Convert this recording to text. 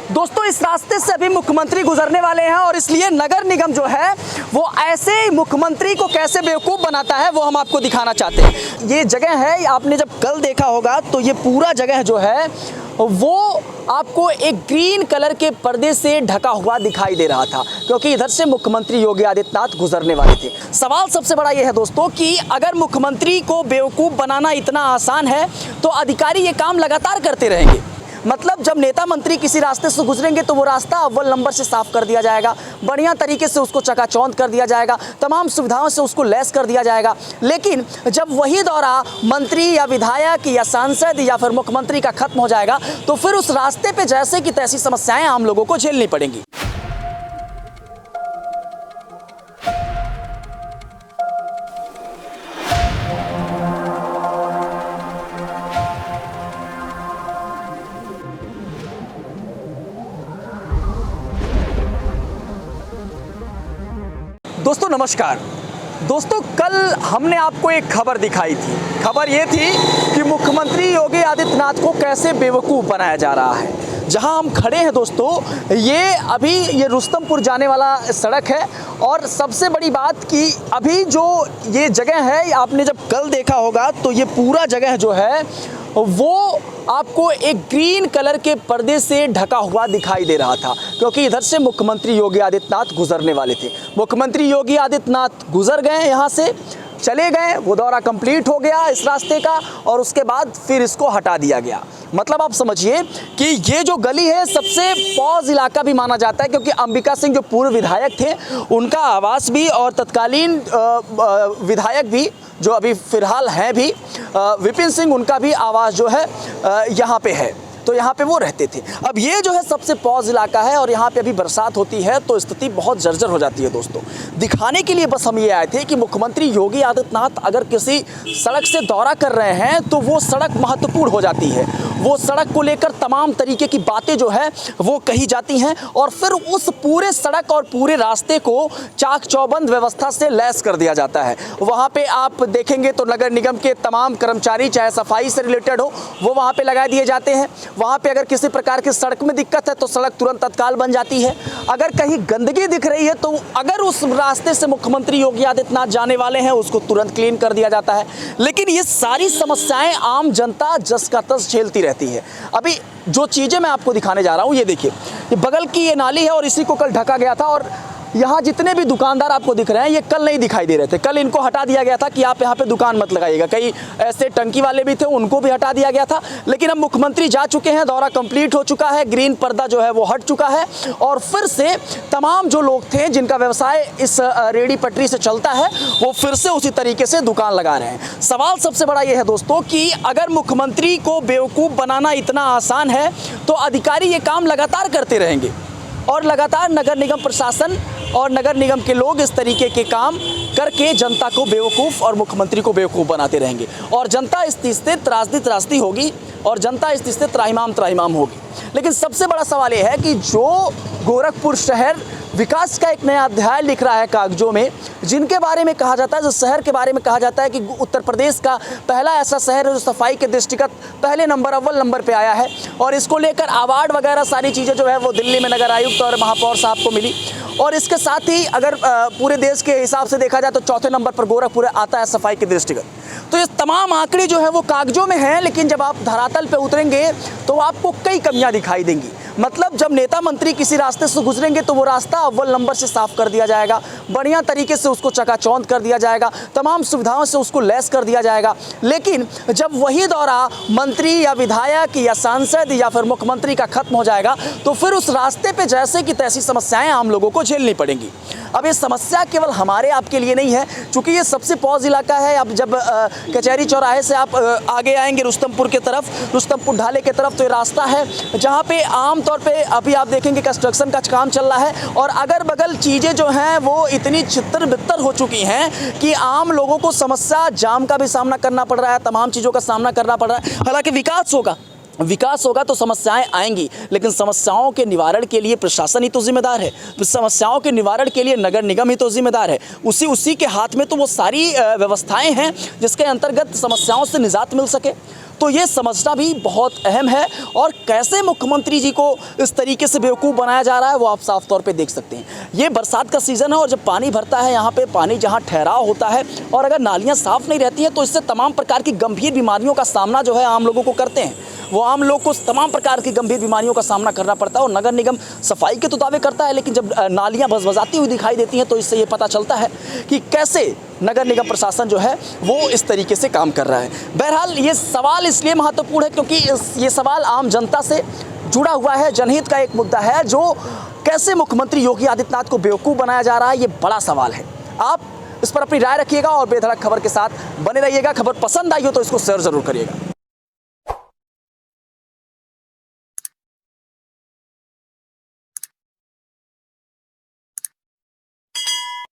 दोस्तों इस रास्ते से अभी मुख्यमंत्री गुजरने वाले हैं और इसलिए नगर निगम जो है वो ऐसे ही मुख्यमंत्री को कैसे बेवकूफ़ बनाता है वो हम आपको दिखाना चाहते हैं। ये जगह है, आपने जब कल देखा होगा तो ये पूरा जगह जो है वो आपको एक ग्रीन कलर के पर्दे से ढका हुआ दिखाई दे रहा था, क्योंकि इधर से मुख्यमंत्री योगी आदित्यनाथ गुजरने वाले थे। सवाल सबसे बड़ा ये है दोस्तों कि अगर मुख्यमंत्री को बेवकूफ़ बनाना इतना आसान है तो अधिकारी ये काम लगातार करते रहेंगे। मतलब जब नेता मंत्री किसी रास्ते से गुजरेंगे तो वो रास्ता अव्वल नंबर से साफ़ कर दिया जाएगा, बढ़िया तरीके से उसको चकाचौंध कर दिया जाएगा, तमाम सुविधाओं से उसको लैस कर दिया जाएगा। लेकिन जब वही दौरा मंत्री या विधायक या सांसद या फिर मुख्यमंत्री का खत्म हो जाएगा तो फिर उस रास्ते पे जैसे कि तैसी समस्याएं आम लोगों को झेलनी पड़ेंगी। दोस्तों नमस्कार। दोस्तों कल हमने आपको एक खबर दिखाई थी। खबर ये थी कि मुख्यमंत्री योगी आदित्यनाथ को कैसे बेवकूफ़ बनाया जा रहा है। जहां हम खड़े हैं दोस्तों ये रुस्तमपुर जाने वाला सड़क है और सबसे बड़ी बात कि अभी जो ये जगह है, आपने जब कल देखा होगा तो ये पूरा जगह जो है वो आपको एक ग्रीन कलर के पर्दे से ढका हुआ दिखाई दे रहा था, क्योंकि इधर से मुख्यमंत्री योगी आदित्यनाथ गुजरने वाले थे। मुख्यमंत्री योगी आदित्यनाथ गुजर गए, यहाँ से चले गए, वो दौरा कंप्लीट हो गया इस रास्ते का और उसके बाद फिर इसको हटा दिया गया। मतलब आप समझिए कि ये जो गली है सबसे पॉज इलाका भी माना जाता है, क्योंकि अंबिका सिंह जो पूर्व विधायक थे उनका आवास भी और तत्कालीन विधायक भी जो अभी फ़िलहाल हैं भी विपिन सिंह, उनका भी आवास जो है यहाँ पे है, तो यहाँ पे वो रहते थे। अब ये जो है सबसे पॉज इलाका है और यहाँ पे अभी बरसात होती है तो स्थिति बहुत जर्जर हो जाती है। दोस्तों दिखाने के लिए बस हम ये आए थे कि मुख्यमंत्री योगी आदित्यनाथ अगर किसी सड़क से दौरा कर रहे हैं तो वो सड़क महत्वपूर्ण हो जाती है। वो सड़क को लेकर तमाम तरीके की बातें जो है वो कही जाती हैं और फिर उस पूरे सड़क और पूरे रास्ते को चाक चौबंद व्यवस्था से लैस कर दिया जाता है। वहाँ पे आप देखेंगे तो नगर निगम के तमाम कर्मचारी, चाहे सफाई से रिलेटेड हो, वो वहाँ पे लगा दिए जाते हैं। वहाँ पे अगर किसी प्रकार की सड़क में दिक्कत है तो सड़क तुरंत तत्काल बन जाती है। अगर कहीं गंदगी दिख रही है तो अगर उस रास्ते से मुख्यमंत्री योगी आदित्यनाथ जाने वाले हैं उसको तुरंत क्लीन कर दिया जाता है। लेकिन ये सारी समस्याएं आम जनता जस का तस झेलती रहती है। अभी जो चीज़ें मैं आपको दिखाने जा रहा हूँ, ये देखिए, ये बगल की ये नाली है और इसी को कल ढका गया था और यहाँ जितने भी दुकानदार आपको दिख रहे हैं ये कल नहीं दिखाई दे रहे थे। कल इनको हटा दिया गया था कि आप यहाँ पे दुकान मत लगाइएगा। कई ऐसे टंकी वाले भी थे, उनको भी हटा दिया गया था। लेकिन अब मुख्यमंत्री जा चुके हैं, दौरा कंप्लीट हो चुका है, ग्रीन पर्दा जो है वो हट चुका है और फिर से तमाम जो लोग थे जिनका व्यवसाय इस रेहड़ी पटरी से चलता है वो फिर से उसी तरीके से दुकान लगा रहे हैं। सवाल सबसे बड़ा ये है दोस्तों कि अगर मुख्यमंत्री को बेवकूफ़ बनाना इतना आसान है तो अधिकारी ये काम लगातार करते रहेंगे और लगातार नगर निगम प्रशासन और नगर निगम के लोग इस तरीके के काम करके जनता को बेवकूफ़ और मुख्यमंत्री को बेवकूफ़ बनाते रहेंगे और जनता इस चीज़ से त्रासदी होगी और जनता इस चीज़ से त्राहिमाम होगी। लेकिन सबसे बड़ा सवाल यह है कि जो गोरखपुर शहर विकास का एक नया अध्याय लिख रहा है कागजों में, जिनके बारे में कहा जाता है, जो शहर के बारे में कहा जाता है कि उत्तर प्रदेश का पहला ऐसा शहर है जो सफाई के दृष्टिगत पहले नंबर, अव्वल नंबर पे आया है और इसको लेकर अवार्ड वगैरह सारी चीज़ें जो है वो दिल्ली में नगर आयुक्त और महापौर साहब को मिली और इसके साथ ही अगर पूरे देश के हिसाब से देखा जाए तो चौथे नंबर पर गोरखपुर आता है सफाई के दृष्टिगत। तो ये तमाम आंकड़े जो है वो कागजों में हैं, लेकिन जब आप धरातल पे उतरेंगे तो आपको कई कमियां दिखाई देंगी। मतलब जब नेता मंत्री किसी रास्ते से गुजरेंगे तो वो रास्ता अव्वल नंबर से साफ़ कर दिया जाएगा, बढ़िया तरीके से उसको चकाचौंध कर दिया जाएगा, तमाम सुविधाओं से उसको लैस कर दिया जाएगा। लेकिन जब वही दौरा मंत्री या विधायक या सांसद या फिर मुख्यमंत्री का खत्म हो जाएगा तो फिर उस रास्ते पे जैसे कि तैसी समस्याएं आम लोगों को झेलनी पड़ेंगी। अब ये समस्या केवल हमारे आपके लिए नहीं है, चूँकि ये सबसे पॉज इलाका है। अब जब कचहरी चौराहे से आप आगे आएंगे रुस्तमपुर के तरफ, रुस्तमपुर ढाले के तरफ, तो ये रास्ता है जहाँ पे आम तौर पे अभी आप देखेंगे कंस्ट्रक्शन का काम चल रहा है और अगर बगल चीज़ें जो हैं वो इतनी छितर बितर हो चुकी हैं कि आम लोगों को समस्या जाम का भी सामना करना पड़ रहा है, तमाम चीज़ों का सामना करना पड़ रहा है। हालांकि विकास होगा तो समस्याएं आएंगी, लेकिन समस्याओं के निवारण के लिए प्रशासन ही तो जिम्मेदार है, समस्याओं के निवारण के लिए नगर निगम ही तो जिम्मेदार है। उसी के हाथ में तो वो सारी व्यवस्थाएं हैं जिसके अंतर्गत समस्याओं से निजात मिल सके। तो ये समझना भी बहुत अहम है। और कैसे मुख्यमंत्री जी को इस तरीके से बेवकूफ़ बनाया जा रहा है वो आप साफ तौर पे देख सकते हैं। ये बरसात का सीज़न है और जब पानी भरता है यहाँ पे, पानी जहाँ ठहराव होता है और अगर नालियाँ साफ़ नहीं रहती हैं तो इससे तमाम प्रकार की गंभीर बीमारियों का सामना जो है आम लोगों को करते हैं। वो आम लोग को तमाम प्रकार की गंभीर बीमारियों का सामना करना पड़ता है। और नगर निगम सफाई के तो दावे करता है, लेकिन जब नालियाँ भसभसाती हुई दिखाई देती हैं तो इससे ये पता चलता है कि कैसे नगर निगम प्रशासन जो है वो इस तरीके से काम कर रहा है। बहरहाल ये सवाल इसलिए महत्वपूर्ण है क्योंकि ये सवाल आम जनता से जुड़ा हुआ है, जनहित का एक मुद्दा है जो कैसे मुख्यमंत्री योगी आदित्यनाथ को बेवकूफ़ बनाया जा रहा है, ये बड़ा सवाल है। आप इस पर अपनी राय रखिएगा और बेधड़क खबर के साथ बने रहिएगा। खबर पसंद आई हो तो इसको शेयर ज़रूर करिएगा।